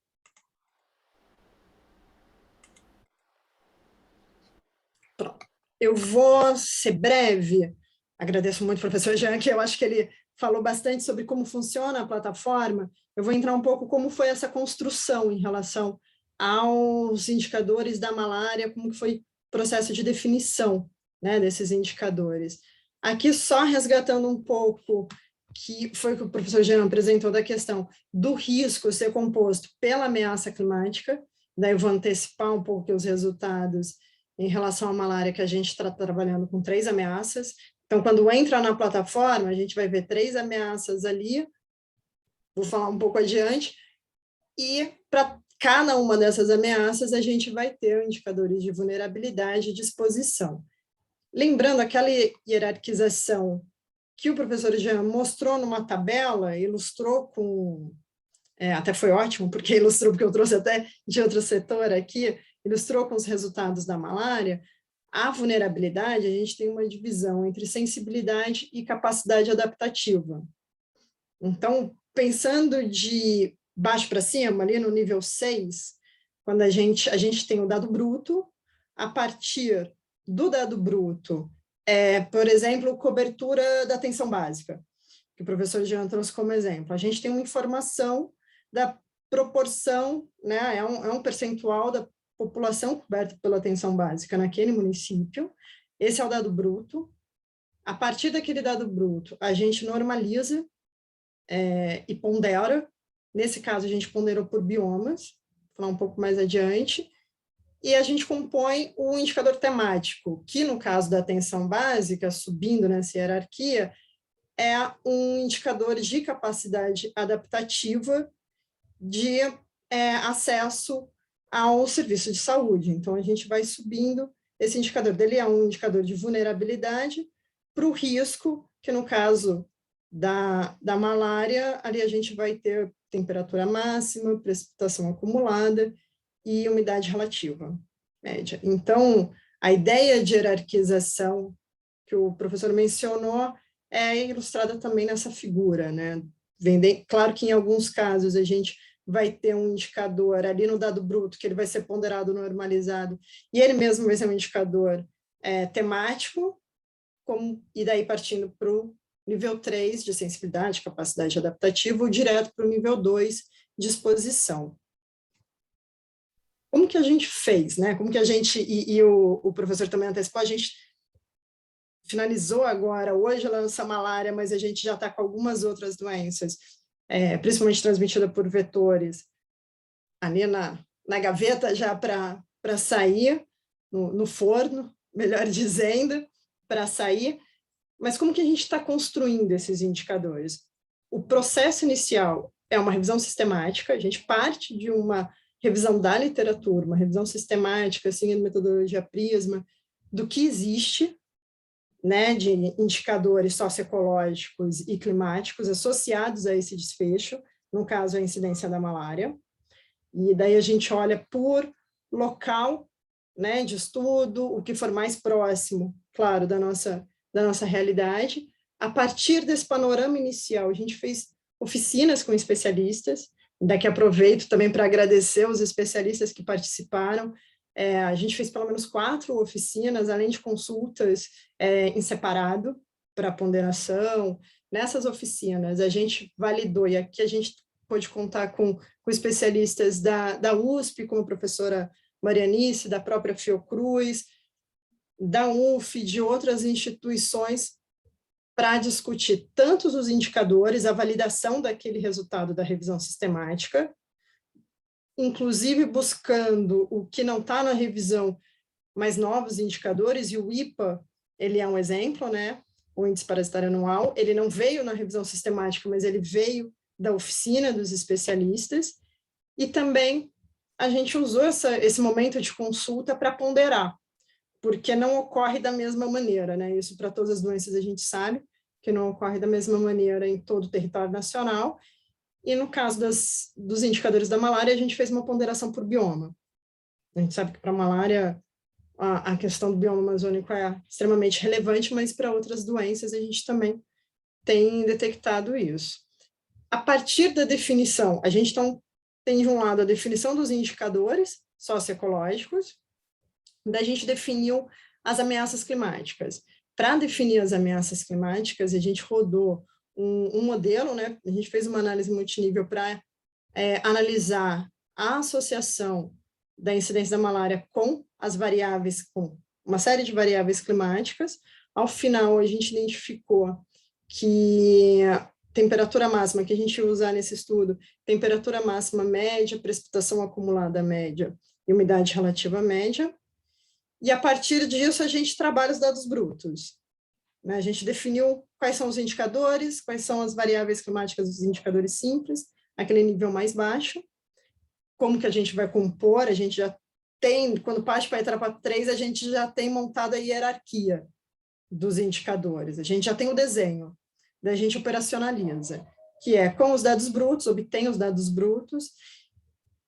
Pronto. Eu vou ser breve, agradeço muito ao professor Jean, que eu acho que ele falou bastante sobre como funciona a plataforma. Eu vou entrar um pouco como foi essa construção em relação aos indicadores da malária, como que foi o processo de definição, né, desses indicadores. Aqui só resgatando um pouco, que foi o que o professor Jean apresentou da questão do risco ser composto pela ameaça climática, daí eu vou antecipar um pouco os resultados em relação à malária, que a gente está trabalhando com 3 ameaças. Então, quando entra na plataforma, a gente vai ver 3 ameaças ali, vou falar um pouco adiante, e para cada uma dessas ameaças, a gente vai ter indicadores de vulnerabilidade e de exposição. Lembrando aquela hierarquização que o professor Jean mostrou numa tabela, ilustrou com... até foi ótimo, porque ilustrou, porque eu trouxe até de outro setor aqui, ilustrou com os resultados da malária. A vulnerabilidade, a gente tem uma divisão entre sensibilidade e capacidade adaptativa. Então, pensando de baixo para cima, ali no nível 6, quando a gente tem o dado bruto, a partir do dado bruto, por exemplo, cobertura da atenção básica, que o professor Jean trouxe como exemplo. A gente tem uma informação da proporção, né, é um percentual da população coberta pela atenção básica naquele município. Esse é o dado bruto. A partir daquele dado bruto, a gente normaliza e pondera Nesse caso, a gente ponderou por biomas, vou falar um pouco mais adiante, e a gente compõe o indicador temático, que no caso da atenção básica, subindo nessa hierarquia, é um indicador de capacidade adaptativa de acesso ao serviço de saúde. Então, a gente vai subindo esse indicador dele, é um indicador de vulnerabilidade para o risco, que no caso da malária, ali a gente vai ter temperatura máxima, precipitação acumulada e umidade relativa média. Então, a ideia de hierarquização que o professor mencionou é ilustrada também nessa figura, né? Claro que em alguns casos a gente vai ter um indicador ali no dado bruto, que ele vai ser ponderado, normalizado, e ele mesmo vai ser um indicador temático, e daí partindo para o nível 3 de sensibilidade, capacidade adaptativa, ou direto para o nível 2 de exposição. Como que a gente fez, né? Como que a gente, e o professor também antecipou, a gente finalizou agora, hoje lança malária, mas a gente já está com algumas outras doenças, principalmente transmitida por vetores, ali na gaveta já para sair, no forno, melhor dizendo, para sair. Mas como que a gente está construindo esses indicadores? O processo inicial é uma revisão sistemática, a gente parte de uma revisão da literatura, uma revisão sistemática, assim, de metodologia Prisma, do que existe, né, de indicadores socioecológicos e climáticos associados a esse desfecho, no caso, a incidência da malária. E daí a gente olha por local, né, de estudo, o que for mais próximo, claro, da nossa realidade. A partir desse panorama inicial, a gente fez oficinas com especialistas, daqui aproveito também para agradecer os especialistas que participaram. A gente fez pelo menos 4 oficinas, além de consultas em separado para ponderação. Nessas oficinas, a gente validou, e aqui a gente pôde contar com especialistas da USP, como a professora Marianice, da própria Fiocruz, da UF, de outras instituições, para discutir tanto os indicadores, a validação daquele resultado da revisão sistemática, inclusive buscando o que não está na revisão, mas novos indicadores, e o IPA, ele é um exemplo, né? O índice parasitário anual, ele não veio na revisão sistemática, mas ele veio da oficina dos especialistas, e também a gente usou esse momento de consulta para ponderar, porque não ocorre da mesma maneira, né? Isso para todas as doenças a gente sabe, que não ocorre da mesma maneira em todo o território nacional, e no caso dos indicadores da malária, a gente fez uma ponderação por bioma. A gente sabe que para a malária, a questão do bioma amazônico é extremamente relevante, mas para outras doenças a gente também tem detectado isso. A partir da definição, a gente então tem de um lado a definição dos indicadores socioecológicos, daí a gente definiu as ameaças climáticas. Para definir as ameaças climáticas, a gente rodou um modelo, né? A gente fez uma análise multinível para analisar a associação da incidência da malária com as variáveis, com uma série de variáveis climáticas. Ao final, a gente identificou que a temperatura máxima que a gente usa nesse estudo, temperatura máxima média, precipitação acumulada média e umidade relativa média. E, a partir disso, a gente trabalha os dados brutos. A gente definiu quais são os indicadores, quais são as variáveis climáticas dos indicadores simples, aquele nível mais baixo, como que a gente vai compor, a gente já tem, quando parte para a etapa 3, a gente já tem montado a hierarquia dos indicadores, a gente já tem o desenho, daí a gente operacionaliza, que é com os dados brutos, obtém os dados brutos,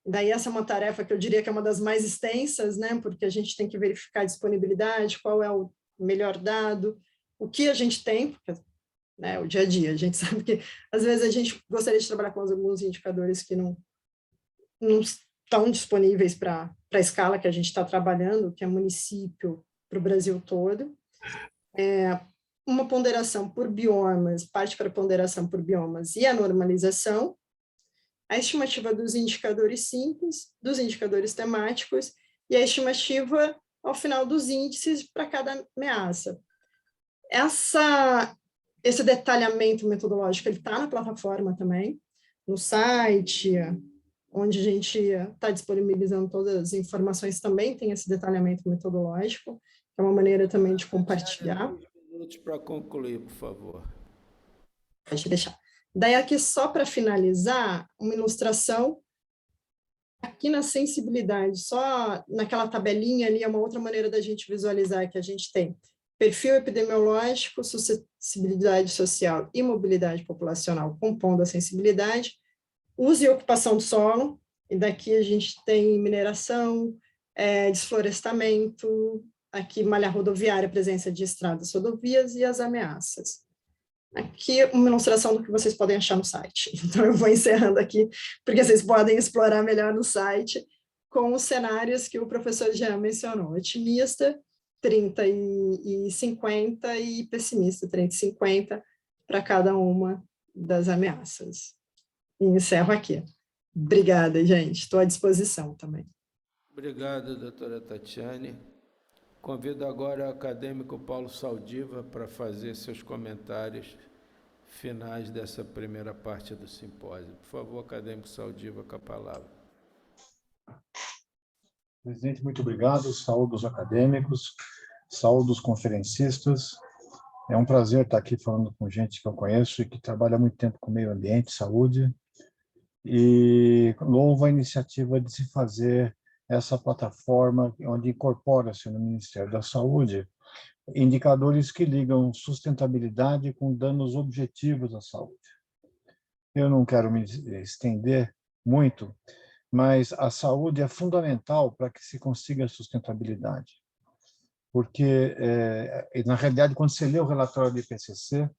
daí essa é uma tarefa que eu diria que é uma das mais extensas, né, porque a gente tem que verificar a disponibilidade, qual é o melhor dado, o que a gente tem, porque, né, o dia a dia, a gente sabe que às vezes a gente gostaria de trabalhar com alguns indicadores que não estão disponíveis para a escala que a gente está trabalhando, que é município para o Brasil todo. Uma ponderação por biomas, parte para a ponderação por biomas e a normalização, a estimativa dos indicadores simples, dos indicadores temáticos e a estimativa ao final dos índices para cada ameaça. Esse detalhamento metodológico está na plataforma também, no site, onde a gente está disponibilizando todas as informações, também tem esse detalhamento metodológico, que é uma maneira também de compartilhar. 2 minutos para concluir, por favor. Pode deixar. Daí aqui, só para finalizar, uma ilustração aqui na sensibilidade, só naquela tabelinha ali, é uma outra maneira da gente visualizar que a gente tem perfil epidemiológico, suscetibilidade social e mobilidade populacional compondo a sensibilidade, uso e ocupação do solo, e daqui a gente tem mineração, desflorestamento, aqui malha rodoviária, presença de estradas, rodovias e as ameaças. Aqui uma ilustração do que vocês podem achar no site. Então, eu vou encerrando aqui, porque vocês podem explorar melhor no site, com os cenários que o professor Jean mencionou, otimista, 30 e 50, e pessimista, 30 e 50, para cada uma das ameaças. E encerro aqui. Obrigada, gente. Estou à disposição também. Obrigado, doutora Tatiane. Convido agora o acadêmico Paulo Saldiva para fazer seus comentários finais dessa primeira parte do simpósio. Por favor, acadêmico Saldiva, com a palavra. Presidente, muito obrigado. Saúdo os acadêmicos, saúdo os conferencistas. É um prazer estar aqui falando com gente que eu conheço e que trabalha há muito tempo com meio ambiente, saúde. E louvo a iniciativa de se fazer essa plataforma onde incorpora-se no Ministério da Saúde indicadores que ligam sustentabilidade com danos objetivos à saúde. Eu não quero me estender muito, mas a saúde é fundamental para que se consiga a sustentabilidade. Porque, na realidade, quando você lê o relatório do IPCC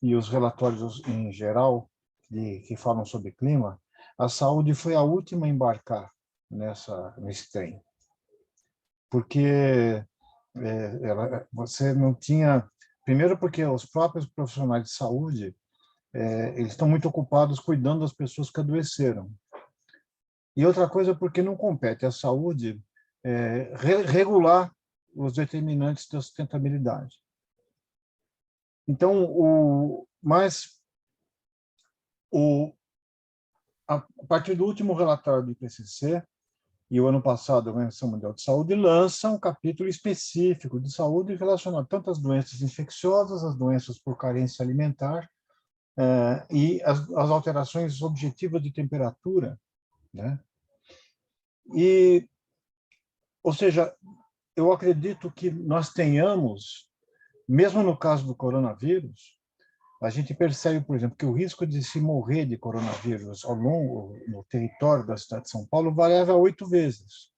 e os relatórios em geral que falam sobre clima, a saúde foi a última a embarcar nesse trem. Porque você não tinha... Primeiro porque os próprios profissionais de saúde eles estão muito ocupados cuidando das pessoas que adoeceram. E outra coisa porque não compete à saúde regular os determinantes da sustentabilidade. Então, a partir do último relatório do IPCC, e o ano passado a Organização Mundial de Saúde lança um capítulo específico de saúde relacionado tanto às doenças infecciosas, às doenças por carência alimentar e as alterações objetivas de temperatura, né? Ou seja, eu acredito que nós tenhamos, mesmo no caso do coronavírus, a gente percebe, por exemplo, que o risco de se morrer de coronavírus ao longo no território da cidade de São Paulo varia 8 vezes.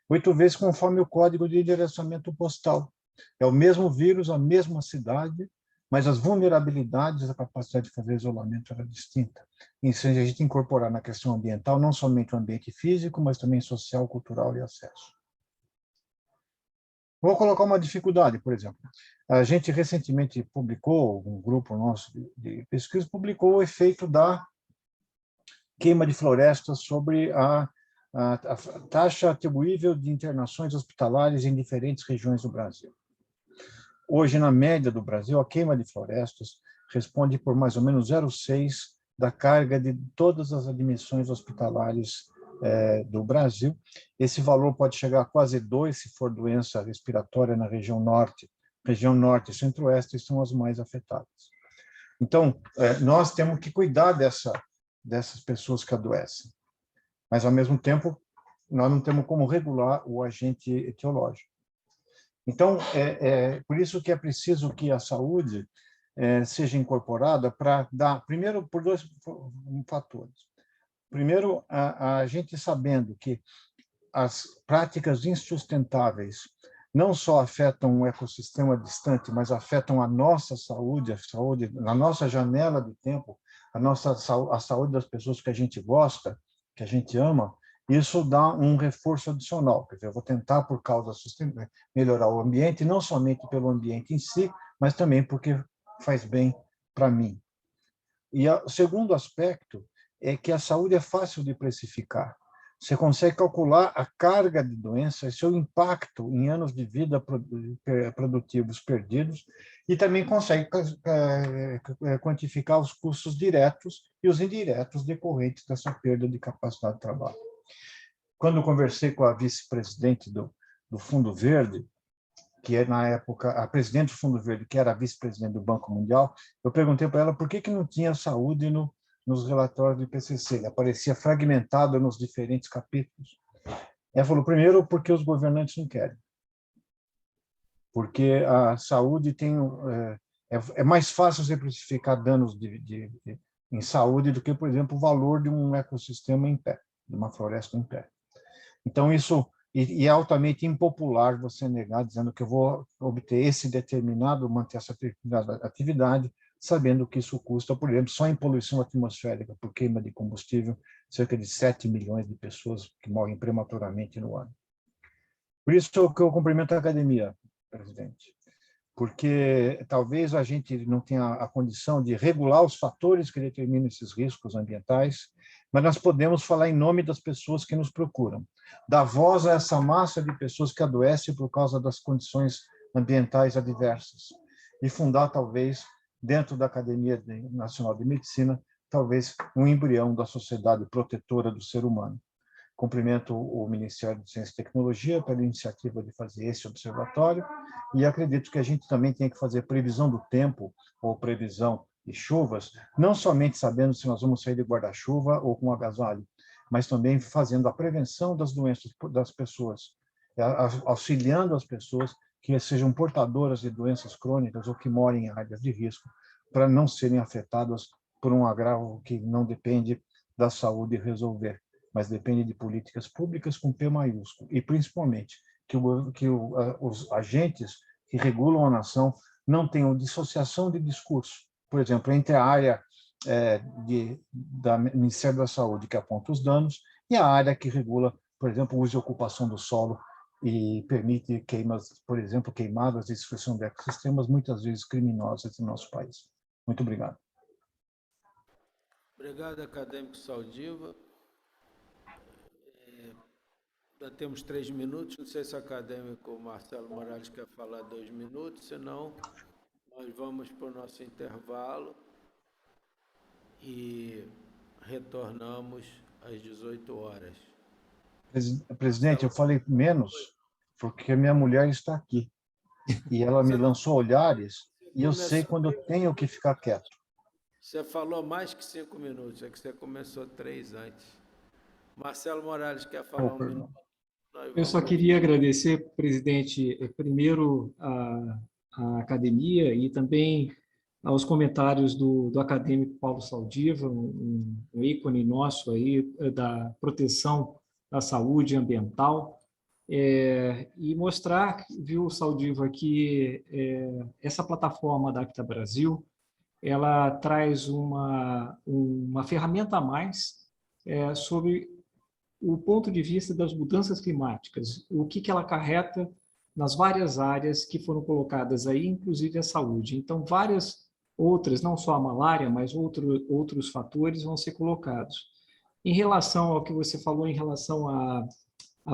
8 vezes conforme o código de endereçamento postal. É o mesmo vírus, a mesma cidade, mas as vulnerabilidades, a capacidade de fazer isolamento era distinta. E se a gente incorporar na questão ambiental, não somente o ambiente físico, mas também social, cultural e acesso. Vou colocar uma dificuldade, por exemplo. A gente recentemente publicou, um grupo nosso de pesquisa publicou o efeito da queima de florestas sobre a taxa atribuível de internações hospitalares em diferentes regiões do Brasil. Hoje, na média do Brasil, a queima de florestas responde por mais ou menos 0,6 da carga de todas as admissões hospitalares do Brasil. Esse valor pode chegar a quase 2 se for doença respiratória na região norte. Região norte e centro-oeste são as mais afetadas. Então, nós temos que cuidar dessas pessoas que adoecem. Mas, ao mesmo tempo, nós não temos como regular o agente etiológico. Então, por isso que é preciso que a saúde seja incorporada para dar, primeiro, por 2 fatores. Primeiro, a gente sabendo que as práticas insustentáveis não só afetam o ecossistema distante, mas afetam a nossa saúde, na nossa janela de tempo, a saúde das pessoas que a gente gosta, que a gente ama, isso dá um reforço adicional. Quer dizer, eu vou tentar, por causa melhorar o ambiente, não somente pelo ambiente em si, mas também porque faz bem para mim. E o segundo aspecto é que a saúde é fácil de precificar, Você consegue calcular a carga de doença e seu impacto em anos de vida produtivos perdidos, e também consegue quantificar os custos diretos e os indiretos decorrentes dessa perda de capacidade de trabalho. Quando eu conversei com a vice-presidente do Fundo Verde, que é, na época, a presidente do Fundo Verde, que era a vice-presidente do Banco Mundial, eu perguntei para ela por que não tinha saúde nos relatórios do IPCC. Ele aparecia fragmentado nos diferentes capítulos. Ela falou, primeiro, porque os governantes não querem. Porque a saúde tem... É mais fácil você precificar danos em saúde do que, por exemplo, o valor de um ecossistema em pé, de uma floresta em pé. Então, isso... E é altamente impopular você negar, dizendo que eu vou obter esse determinado, manter essa determinada atividade, sabendo que isso custa, por exemplo, só em poluição atmosférica, por queima de combustível, cerca de 7 milhões de pessoas que morrem prematuramente no ano. Por isso que eu cumprimento a academia, presidente, porque talvez a gente não tenha a condição de regular os fatores que determinam esses riscos ambientais, mas nós podemos falar em nome das pessoas que nos procuram, dar voz a essa massa de pessoas que adoecem por causa das condições ambientais adversas, e fundar, talvez, dentro da Academia Nacional de Medicina, talvez um embrião da sociedade protetora do ser humano. Cumprimento o Ministério de Ciência e Tecnologia pela iniciativa de fazer esse observatório, e acredito que a gente também tem que fazer previsão do tempo, ou previsão de chuvas, não somente sabendo se nós vamos sair de guarda-chuva ou com agasalho, mas também fazendo a prevenção das doenças das pessoas, auxiliando as pessoas que sejam portadoras de doenças crônicas ou que morem em áreas de risco, para não serem afetadas por um agravo que não depende da saúde resolver, mas depende de políticas públicas com P maiúsculo, e principalmente que os agentes que regulam a nação não tenham dissociação de discurso, por exemplo, entre a área do Ministério da Saúde, que aponta os danos, e a área que regula, por exemplo, o uso e ocupação do solo e permite queimas, por exemplo, queimadas de destruição de ecossistemas, muitas vezes criminosas em nosso país. Muito obrigado. Obrigado, acadêmico Saldiva. Já temos 3 minutos, não sei se o acadêmico Marcelo Morales quer falar 2 minutos, senão nós vamos para o nosso intervalo e retornamos às 18 horas. Presidente, eu falei menos porque minha mulher está aqui e ela me lançou olhares e eu sei quando eu tenho que ficar quieto. Você falou mais que 5 minutos, é que você começou 3 antes. Marcelo Morales quer falar um minuto? Eu só queria agradecer, presidente, primeiro a academia e também aos comentários do acadêmico Paulo Saldiva, um ícone nosso aí da proteção da saúde ambiental, e mostrar, viu, Saldiva, que essa plataforma da Acta Brasil, ela traz uma ferramenta a mais sobre o ponto de vista das mudanças climáticas, o que ela acarreta nas várias áreas que foram colocadas aí, inclusive a saúde. Então, várias outras, não só a malária, mas outros fatores vão ser colocados. Em relação ao que você falou, em relação à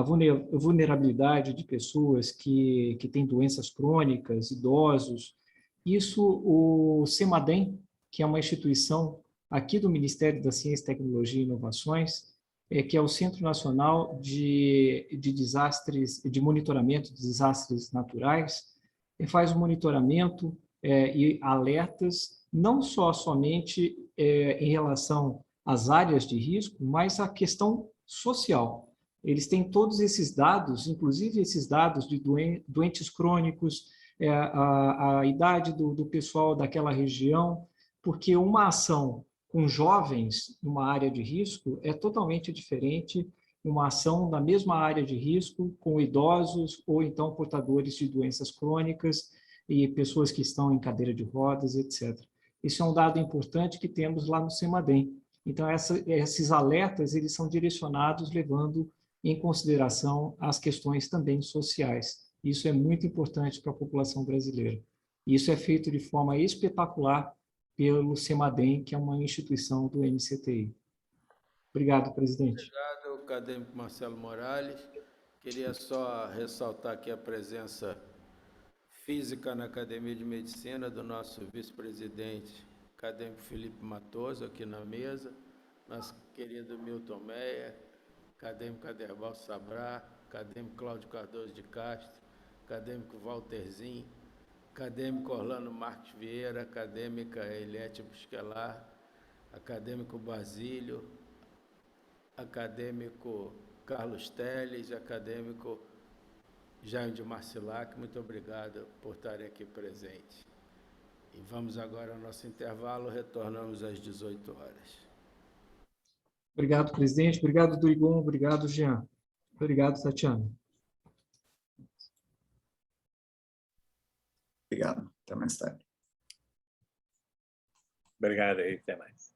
vulnerabilidade de pessoas que têm doenças crônicas, idosos, isso o CEMADEM, que é uma instituição aqui do Ministério da Ciência, Tecnologia e Inovações, que é o Centro Nacional de Desastres, de Monitoramento de Desastres Naturais, faz o monitoramento e alertas, não somente em relação às áreas de risco, mas à questão social. Eles têm todos esses dados, inclusive esses dados de doentes crônicos, a idade do pessoal daquela região, porque uma ação com jovens numa área de risco é totalmente diferente uma ação na mesma área de risco com idosos ou então portadores de doenças crônicas e pessoas que estão em cadeira de rodas, etc. Isso é um dado importante que temos lá no CEMADEM. Então, esses alertas eles são direcionados levando em consideração as questões também sociais. Isso é muito importante para a população brasileira. Isso é feito de forma espetacular pelo CEMADEM, que é uma instituição do MCTI. Obrigado, presidente. Obrigado, acadêmico Marcelo Morales. Queria só ressaltar aqui a presença física na Academia de Medicina do nosso vice-presidente, acadêmico Felipe Matoso, aqui na mesa, nosso querido Milton Meyer, acadêmico Aderbal Sabrá, acadêmico Cláudio Cardoso de Castro, acadêmico Walterzinho, acadêmico Orlando Marques Vieira, acadêmica Eliette Busquelar, acadêmico Basílio, acadêmico Carlos Teles, acadêmico Jaime de Marcilac, muito obrigado por estarem aqui presentes. E vamos agora ao nosso intervalo, retornamos às 18 horas. Obrigado, presidente. Obrigado, Durigon. Obrigado, Jean. Obrigado, Tatiana. Obrigado. Até mais tarde. Obrigado aí, até mais.